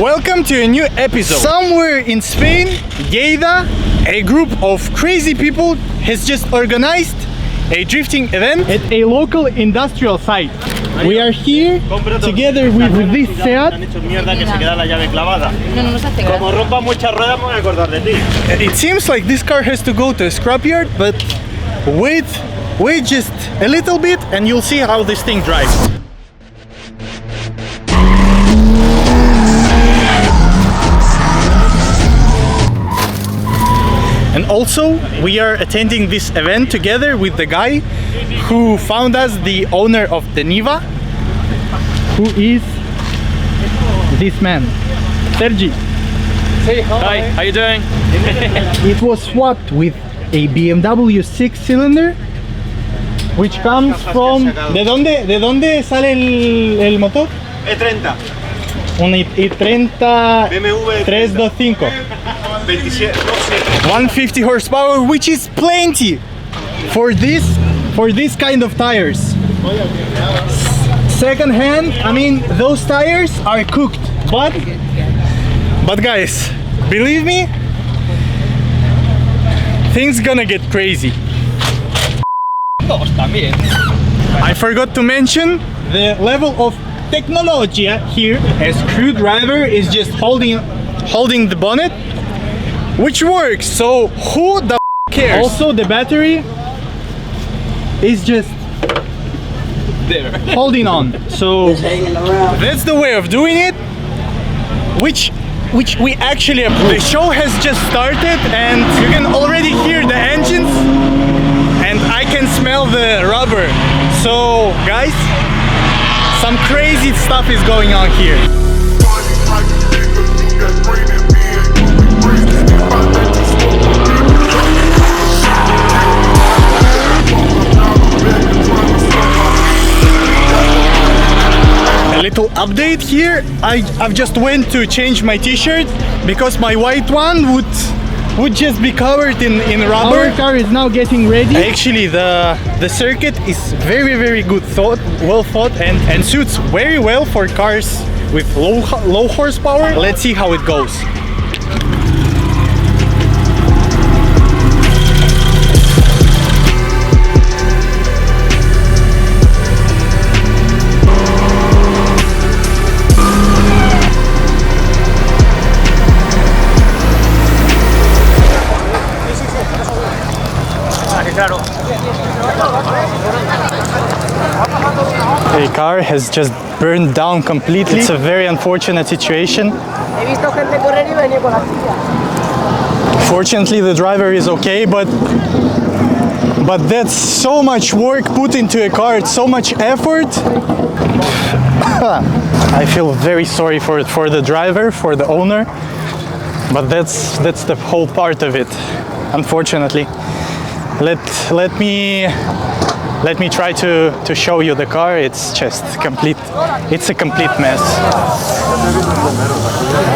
Welcome to a new episode. Somewhere in Spain, LADA, a group of crazy people, has just organized a drifting event at a local industrial site. We are here together with this Seat. It seems like this car has to go to a scrapyard, but wait just a little bit and you'll see how this thing drives. And also, we are attending this event together with the guy who found us, the owner of the Niva, who is this man, Sergi. Hey, hi, how you doing? It was swapped with a BMW 6-cylinder, which comes from... ¿De dónde sale el motor? E30. Un i30 BMW 325. 150 horsepower, which is plenty for this kind of tires. Second hand, I mean, those tires are cooked, but guys, believe me, things gonna get crazy. I forgot to mention the level of technology here. A screwdriver is just holding the bonnet, which works, so who the cares? Also, the battery is just there, holding on. So that's the way of doing it, which we actually approve. The show has just started and you can already hear the engines and I can smell the rubber. So guys, some crazy stuff is going on here. A little update here. I've just went to change my t-shirt because my white one would just be covered in rubber. Our car is now getting ready. Actually, the circuit is very good well thought and suits very well for cars with low horsepower. Let's see how it goes. The car has just burned down completely. It's a very unfortunate situation. Fortunately, the driver is okay, but that's so much work put into a car. It's so much effort. I feel very sorry for the driver, for the owner, but that's the whole part of it, unfortunately. Let me try to show you the car. It's just complete. It's a complete mess.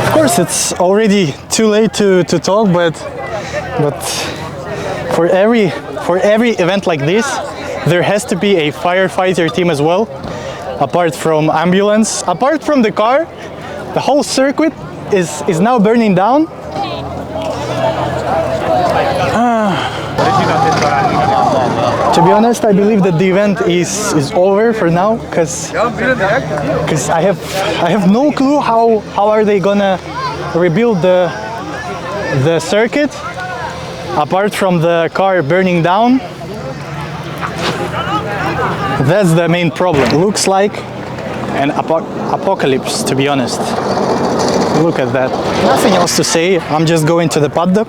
Of course, it's already too late to talk, but for every event like this, there has to be a firefighter team as well. Apart from ambulance, apart from the car, the whole circuit is now burning down. To be honest, I believe that the event is over for now, because I have no clue how are they gonna rebuild the circuit apart from the car burning down. That's the main problem. It looks like an apocalypse, to be honest. Look at that. Nothing else to say. I'm just going to the paddock.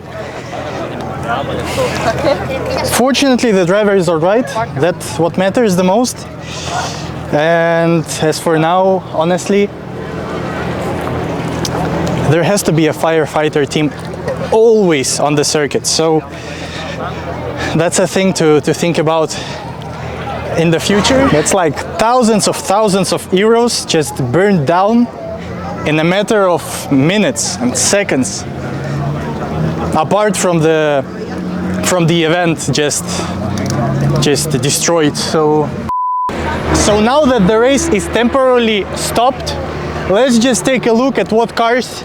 Fortunately, the driver is alright. That's what matters the most. And as for now, honestly, there has to be a firefighter team always on the circuit. So that's a thing to think about in the future. It's like thousands of euros just burned down in a matter of minutes and seconds. Apart from the event just destroyed. So now that the race is temporarily stopped, let's just take a look at what cars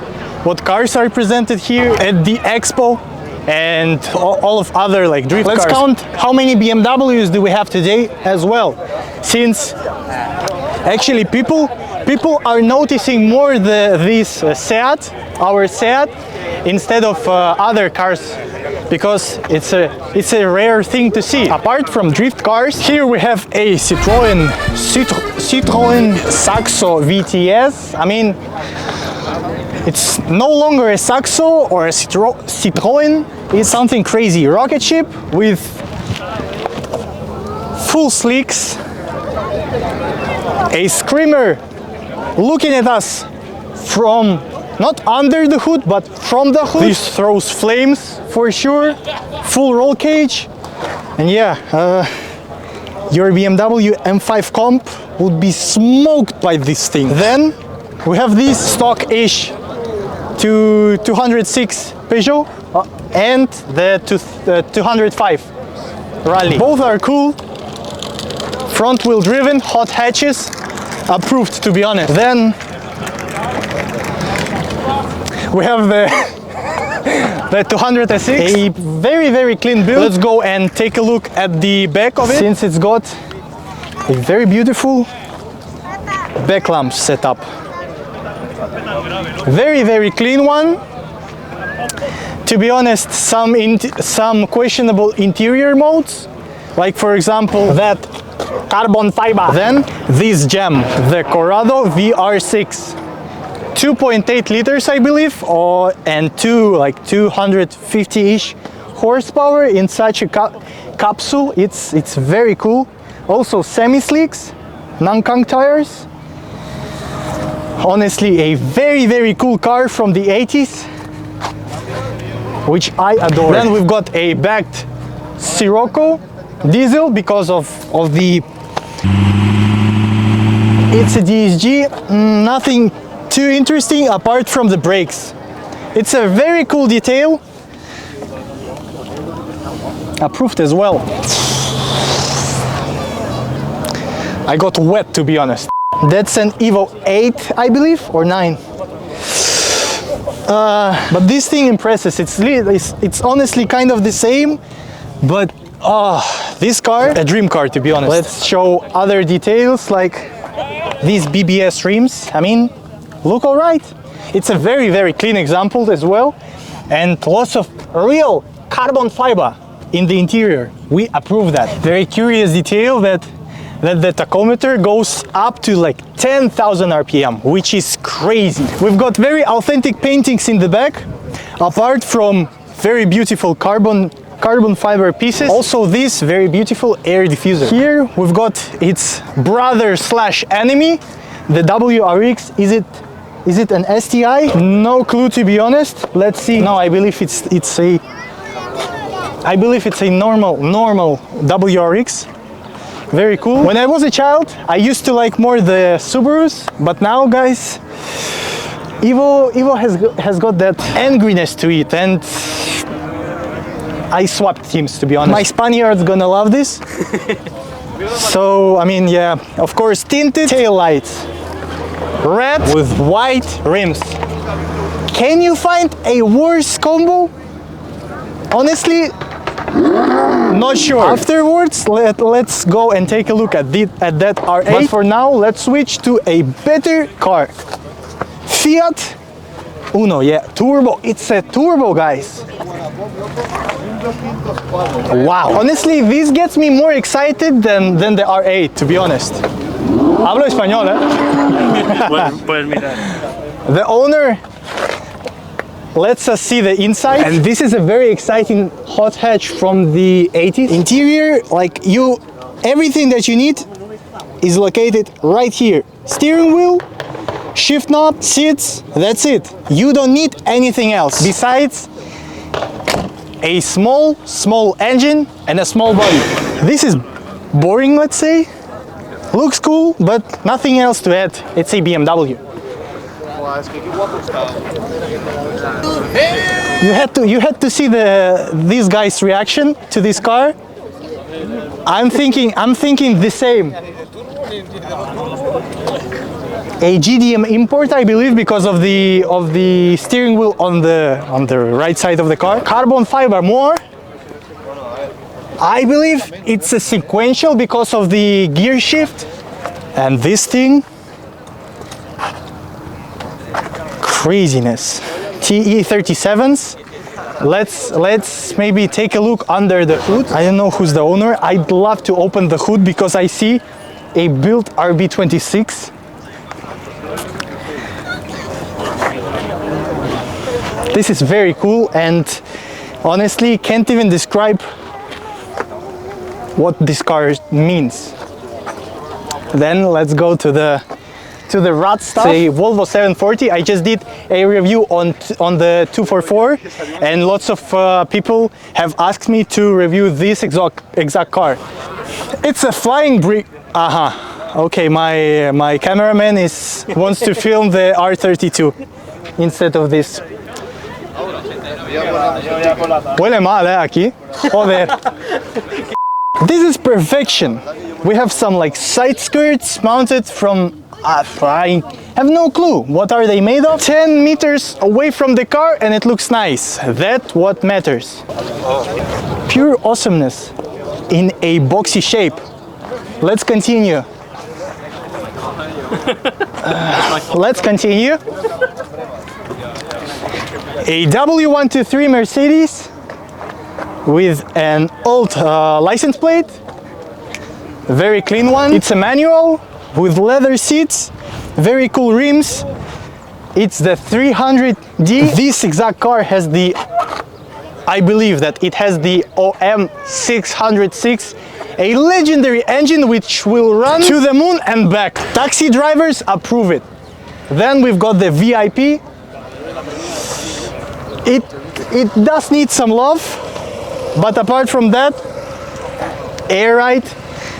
are presented here at the expo and all of other like drift cars. Let's count how many BMWs do we have today as well, since actually people are noticing more this our Seat instead of other cars, because it's a rare thing to see. Apart from drift cars, here we have a Citroën Saxo VTS. I mean, it's no longer a Saxo or a Citroën. It's something crazy. Rocket ship with full slicks, a screamer looking at us from not under the hood but from the hood. This throws flames for sure. Full roll cage, and yeah, your BMW M5 Comp would be smoked by this thing. Then we have this stock-ish 206 Peugeot and the 205 Rally. Both are cool. Front-wheel driven, hot hatches, approved to be honest. Then we have the 206, a very clean build. Let's go and take a look at the back of it, since it's got a very beautiful back lamp setup. Very clean one. To be honest, some questionable interior modes, like for example that carbon fiber. Then this gem, the Corrado VR6, 2.8 liters I believe, and 250-ish horsepower in such a capsule. It's very cool. Also semi-slicks, non-conk tires. Honestly, a very cool car from the 80s, which I adore. Then we've got a backed Sirocco diesel because of the... It's a DSG, nothing too interesting apart from the brakes. It's a very cool detail, approved as well. I got wet to be honest. That's an Evo 8 I believe, or 9. But this thing impresses. It's honestly kind of the same, but this car, a dream car to be honest. Let's show other details like these BBS rims. I mean, look alright. It's a very clean example as well, and lots of real carbon fiber in the interior. We approve that. Very curious detail that the tachometer goes up to like 10,000 RPM, which is crazy. We've got very authentic paintings in the back, apart from very beautiful carbon fiber pieces. Also this very beautiful air diffuser. Here we've got its brother slash enemy, the WRX. Is it an STI? No clue to be honest. Let's see. No, I believe it's a normal WRX. Very cool. When I was a child, I used to like more the Subarus, but now, guys, Evo has got that angriness to it, and I swapped teams to be honest. My Spaniard's gonna love this. So, I mean, yeah, of course, tinted tail lights, red with white rims. Can you find a worse combo? Honestly, not sure. Afterwards, let's go and take a look at that R8. But for now, let's switch to a better car. Fiat Uno, yeah, turbo. It's a turbo, guys. Wow. Honestly, this gets me more excited than the R8, to be honest. Hablo español, eh? Puedes mirar. The owner lets us see the inside, and this is a very exciting hot hatch from the 80s. Interior, like everything that you need is located right here. Steering wheel, shift knob, seats, that's it. You don't need anything else besides a small engine and a small body. This is boring, let's say. Looks cool, but nothing else to add. It's a BMW. You had to see this guy's reaction to this car. I'm thinking the same. a GDM import, I believe, because of the steering wheel on the right side of the car. Carbon fiber more. I believe it's a sequential because of the gear shift. And this thing, craziness. TE37s. Let's maybe take a look under the hood. I don't know who's the owner. I'd love to open the hood because I see a built RB26. This is very cool, and honestly can't even describe what this car means. Then let's go to the rad stuff. It's a Volvo 740. I just did a review on the 244, and lots of people have asked me to review this exact car. It's a flying brick. Okay, my cameraman wants to film the R32 instead of this. Huele mal, aquí. Joder. This is perfection. We have some like side skirts mounted from, I have no clue what are they made of. 10 meters away from the car and it looks nice. That's what matters. Pure awesomeness in a boxy shape. Let's continue. Let's continue. A W123 Mercedes with an old license plate, very clean one. It's a manual with leather seats, very cool rims. It's the 300D. This exact car has the, I believe that it has the OM606, a legendary engine which will run to the moon and back. Taxi drivers approve it. Then we've got the VIP. It does need some love, but apart from that, air ride,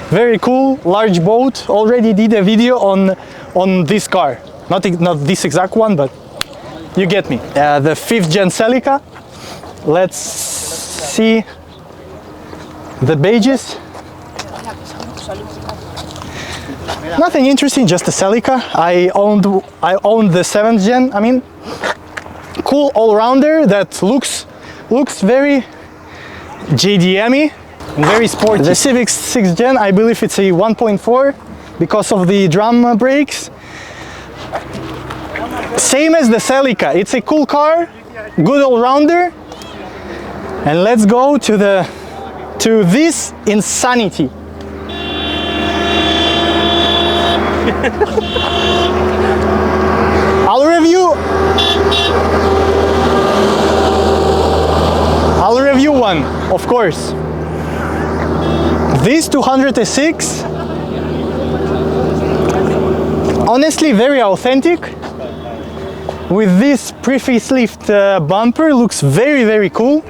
very cool, large boat. Already did a video on this car, not this exact one, but you get me. The 5th gen Celica. Let's see the badges. Nothing interesting, just a Celica. I owned the 7th gen. I mean, cool all-rounder that looks very JDM-y and very sporty. The Civic 6th gen, I believe it's a 1.4 because of the drum brakes. Same as the Celica. It's a cool car, good all-rounder. And let's go to this insanity. I'll review one, of course. This 206, honestly very authentic. With this pre-facelift bumper, looks very cool.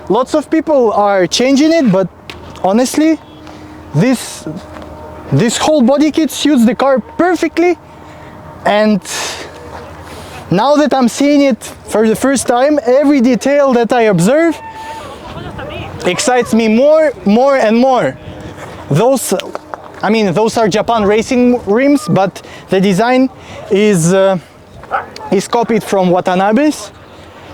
Lots of people are changing it, but honestly, this whole body kit suits the car perfectly. And now that I'm seeing it for the first time, every detail that I observe excites me more and more. Those are Japan racing rims, but the design is copied from Watanabe's,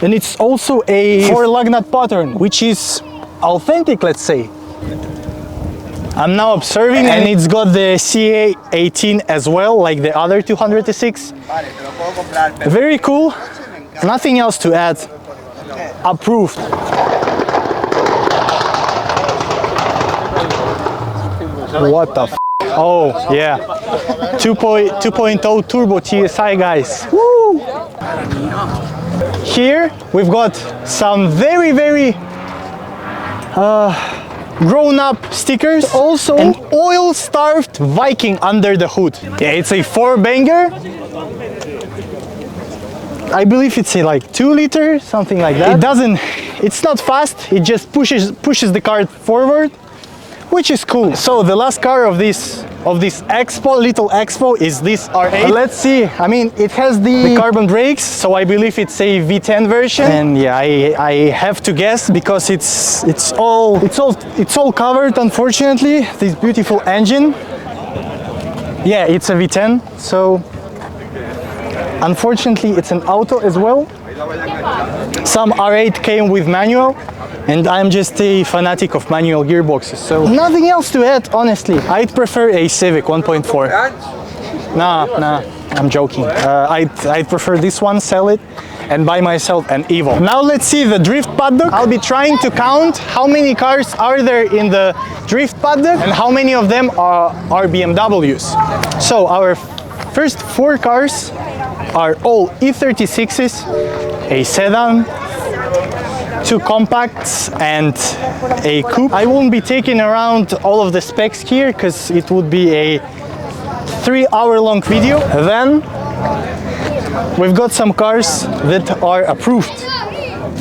and it's also a 4-lug nut pattern, which is authentic, let's say. I'm now observing, and it's got the CA18 as well, like the other 206. Very cool. Nothing else to add. Approved. What the f? Oh yeah, 2.0 turbo TSI, guys. Woo! Here we've got some very grown-up stickers. Also an oil-starved Viking under the hood. Yeah, it's a 4-banger. I believe it's a like 2-liter, something like that. It's not fast. It just pushes the car forward, which is cool. So the last car of this little expo is this R8. Let's see. I mean, it has the carbon brakes, so I believe it's a V10 version. And yeah, I have to guess because it's all covered, unfortunately. This beautiful engine. Yeah, it's a V10. So Unfortunately, it's an auto as well. Some R8 came with manual, and I'm just a fanatic of manual gearboxes, so nothing else to add, honestly. I'd prefer a Civic 1.4. Nah, I'm joking. I'd prefer this one, sell it, and buy myself an Evo. Now let's see the drift paddock. I'll be trying to count how many cars are there in the drift paddock and how many of them are BMWs. So our first 4 cars are all E36s, a sedan, 2 compacts and a coupe. I won't be taking around all of the specs here because it would be a 3-hour-long video. Then we've got some cars that are approved.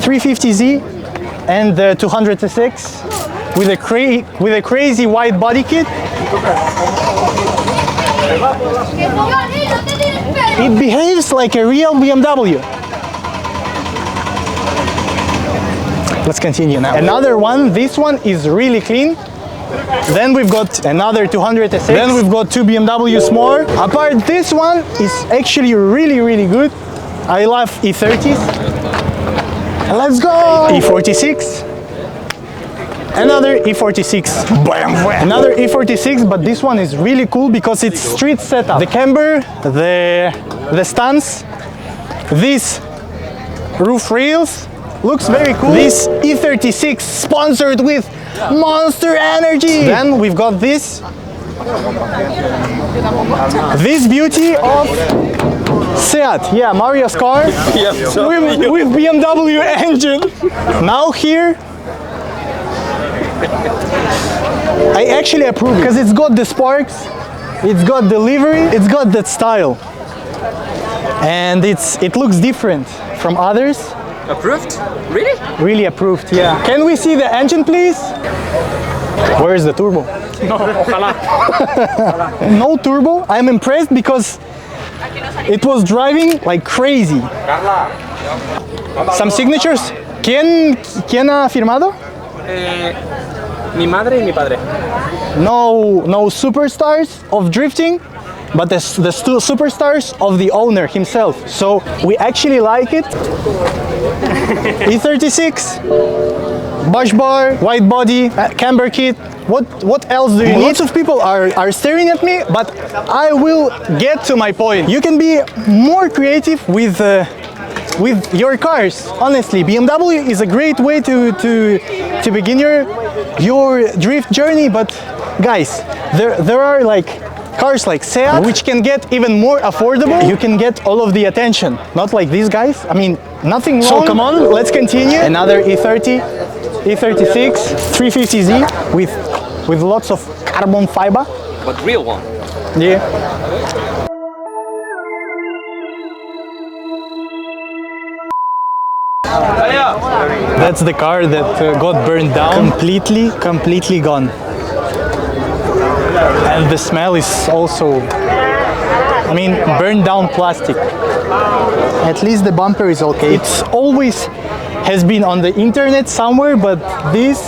350Z and the 200SX with a crazy wide body kit. It behaves like a real BMW. Let's continue now. Another one, this one is really clean. Then we've got another 200SX. Then we've got 2 BMWs more. Apart, this one is actually really good. I love E30s. Let's go! E46. Another E46. Another E46, but this one is really cool because it's street setup. The camber, the stance, these roof rails, looks very cool. This E36 sponsored with Monster Energy. Then we've got this beauty of Seat. Yeah, Mario's car with BMW engine. Now here, I actually approve because it's got the sparks, it's got the livery, it's got that style, and it looks different from others. Approved? Really? Really approved, yeah. Can we see the engine, please? Where is the turbo? No, ojalá. No turbo. I'm impressed because it was driving like crazy. Some signatures. ¿Quién ha firmado? Mi madre y mi padre. No superstars of drifting, but the superstars of the owner himself. So we actually like it. E36, bush bar, wide body, camber kit. What else do you need? Lots of people are staring at me, but I will get to my point. You can be more creative with your cars. Honestly, BMW is a great way to begin your drift journey. But guys, there are like cars like Seat, which can get even more affordable. You can get all of the attention, not like these guys. I mean, nothing wrong. So come on, let's continue. Another E30, E36, 350Z with lots of carbon fiber. But real one. Yeah. That's the car that got burned down, completely gone. And the smell is also, I mean, burned down plastic. At least the bumper is okay. It's always has been on the internet somewhere, but this,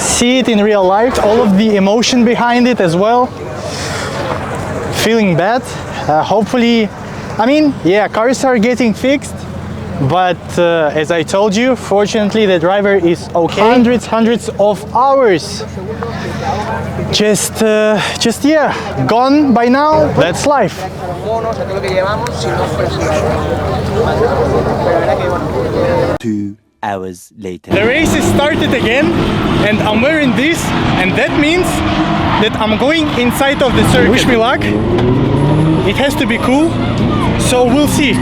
see it in real life, all of the emotion behind it as well. Feeling bad. Hopefully, I mean, yeah, cars are getting fixed. But as I told you, fortunately the driver is okay. Hundreds of hours. Just yeah, gone by now. That's life. 2 hours later. The race is started again, and I'm wearing this, and that means that I'm going inside of the circuit. Wish me luck. It has to be cool, so we'll see.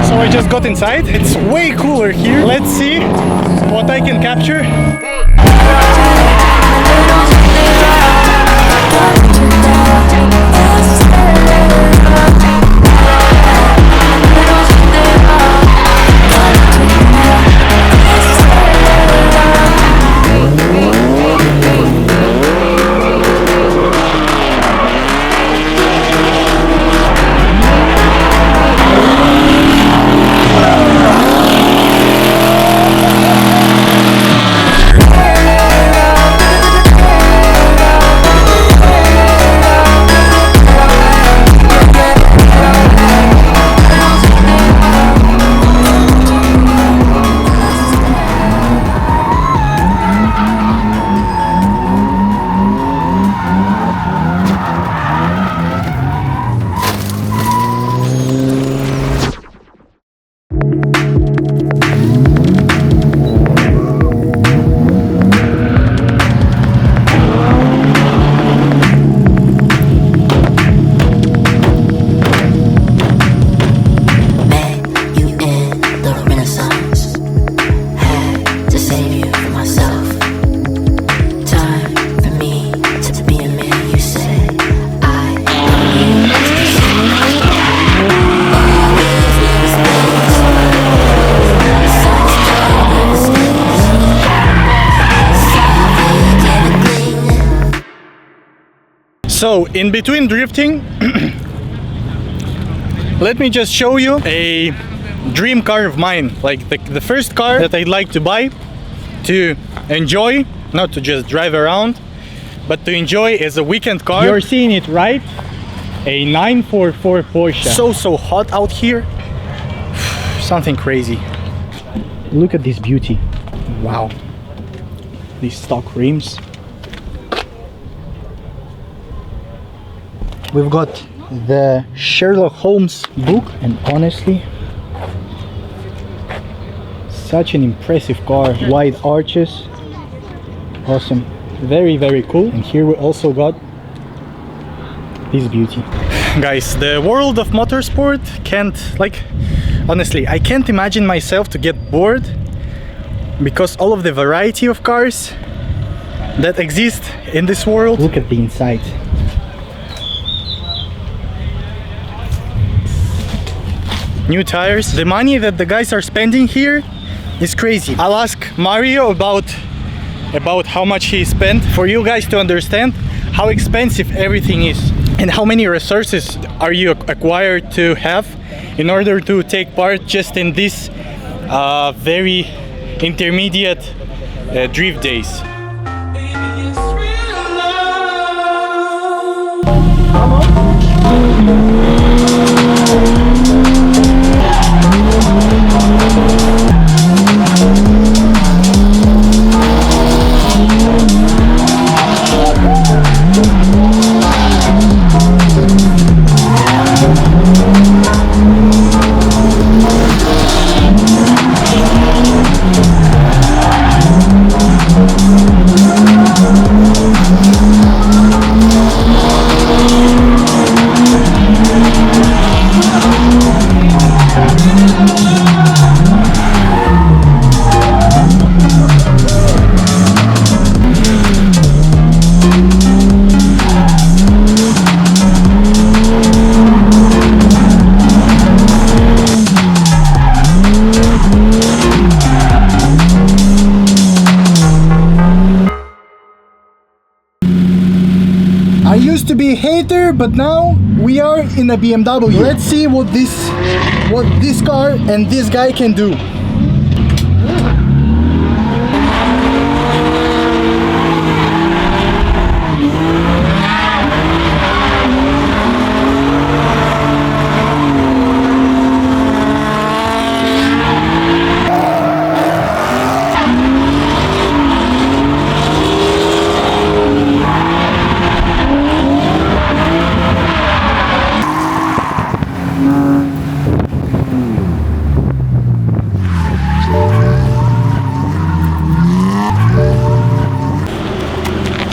So I just got inside. It's way cooler here. Let's see what I can capture. So in between drifting, let me just show you a dream car of mine, like the first car that I'd like to buy to enjoy, not to just drive around, but to enjoy as a weekend car. You're seeing it, right? A 944 Porsche. So hot out here. Something crazy. Look at this beauty. Wow. These stock rims. We've got the Sherlock Holmes book, and honestly, such an impressive car. Wide arches. Awesome. Very, very cool. And here we also got this beauty. Guys, the world of motorsport can't, like, honestly, I can't imagine myself to get bored, because all of the variety of cars that exist in this world. Look at the inside. New tires. The money that the guys are spending here is crazy. I'll ask Mario about how much he spent, for you guys to understand how expensive everything is and how many resources are you acquired to have in order to take part just in this very intermediate drift days. I used to be a hater, but now we are in a BMW. Let's see what this car and this guy can do.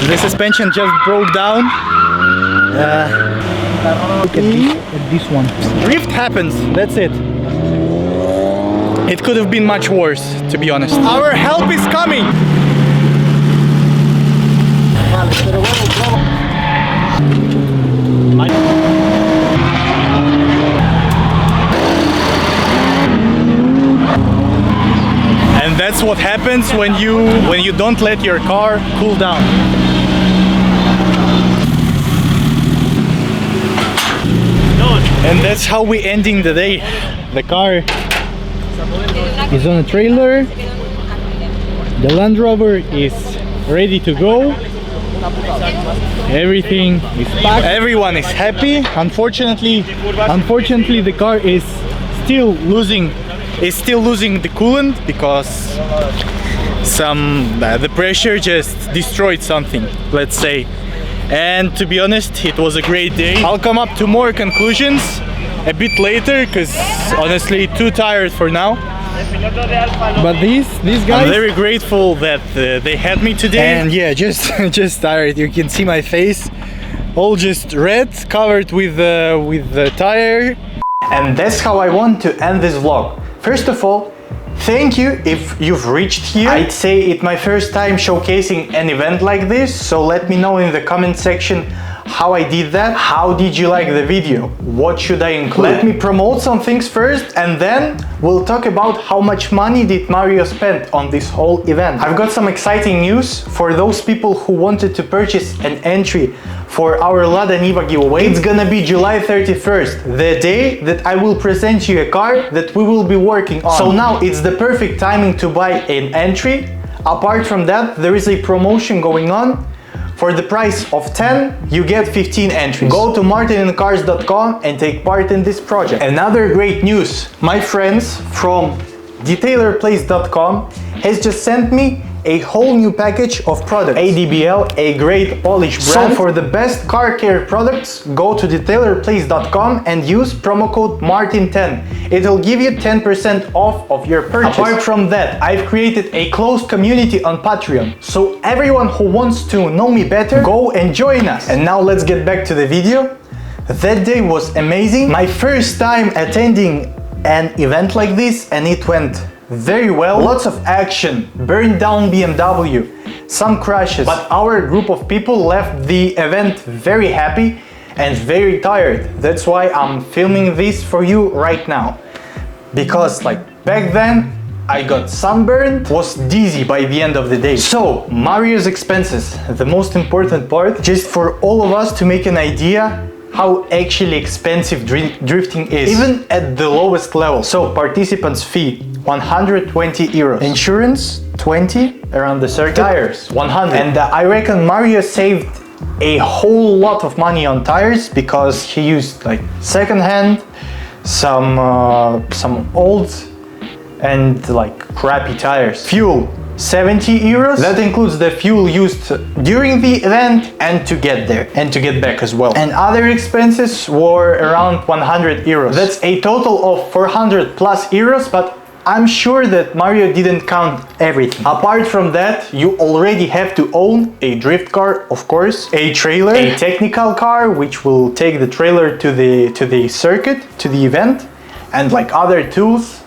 The suspension just broke down. Look at this one. Drift happens, that's it. It could have been much worse, to be honest. Our help is coming! And that's what happens when you don't let your car cool down. And that's how we're ending the day. The car is on a trailer. The Land Rover is ready to go. Everything is packed. Everyone is happy. Unfortunately, the car is still losing the coolant because the pressure just destroyed something, let's say. And to be honest, it was a great day. I'll come up to more conclusions a bit later, because honestly too tired for now. But these guys, I'm very grateful that they had me today. And yeah, just tired. You can see my face, all just red, covered with the tire. And that's how I want to end this vlog. First of all, thank you if you've reached here. I'd say it's my first time showcasing an event like this, so let me know in the comment section how I did that. How did you like the video? What should I include? Let me promote some things first, and then we'll talk about how much money did Mario spend on this whole event. I've got some exciting news for those people who wanted to purchase an entry for our LADA NIVA giveaway. It's gonna be July 31st, the day that I will present you a car that we will be working on. So now it's the perfect timing to buy an entry. Apart from that, there is a promotion going on. For the price of 10, you get 15 entries. Go to Martin&Cars.com and take part in this project. Another great news, my friends from detailerplace.com has just sent me a whole new package of products. ADBL, a great Polish brand. So for the best car care products, go to detailerplace.com and use promo code MARTIN10. It'll give you 10% off of your purchase. Apart from that, I've created a closed community on Patreon. So everyone who wants to know me better, go and join us. And now let's get back to the video. That day was amazing. My first time attending an event like this, and it went very well. Lots of action, burned down BMW, some crashes, but our group of people left the event very happy and very tired. That's why I'm filming this for you right now, because like back then I got sunburned, was dizzy by the end of the day. So Mario's expenses, the most important part, just for all of us to make an idea how actually expensive drifting is, even at the lowest level. So participants fee 120 euros, insurance 20 around the circuit, tires 100, and I reckon Mario saved a whole lot of money on tires because he used like second-hand, some old and like crappy tires. Fuel 70 euros. That includes the fuel used during the event and to get there and to get back as well. And other expenses were around 100 euros. That's a total of 400 plus euros, but I'm sure that Mario didn't count everything. Apart from that, you already have to own a drift car, of course, a trailer, a technical car, which will take the trailer to the circuit, to the event, and like other tools.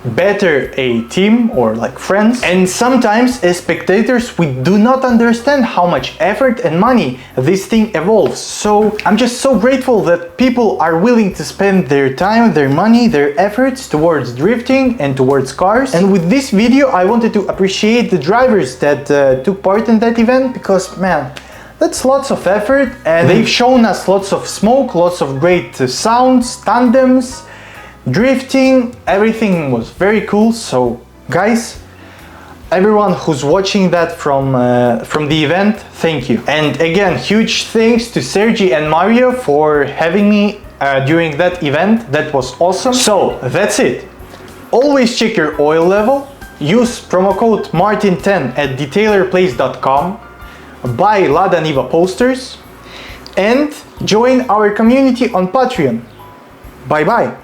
Better a team or like friends. And sometimes as spectators we do not understand how much effort and money this thing involves. So I'm just so grateful that people are willing to spend their time, their money, their efforts towards drifting and towards cars. And with this video I wanted to appreciate the drivers that took part in that event, because man, that's lots of effort, and they've shown us lots of smoke, lots of great sounds, tandems, drifting, everything was very cool. So guys, everyone who's watching that from the event, thank you. And again, huge thanks to Sergi and Mario for having me during that event. That was awesome. So that's it. Always check your oil level, use promo code MARTIN10 at detailerplace.com, buy LADA NIVA posters, and join our community on Patreon. Bye bye.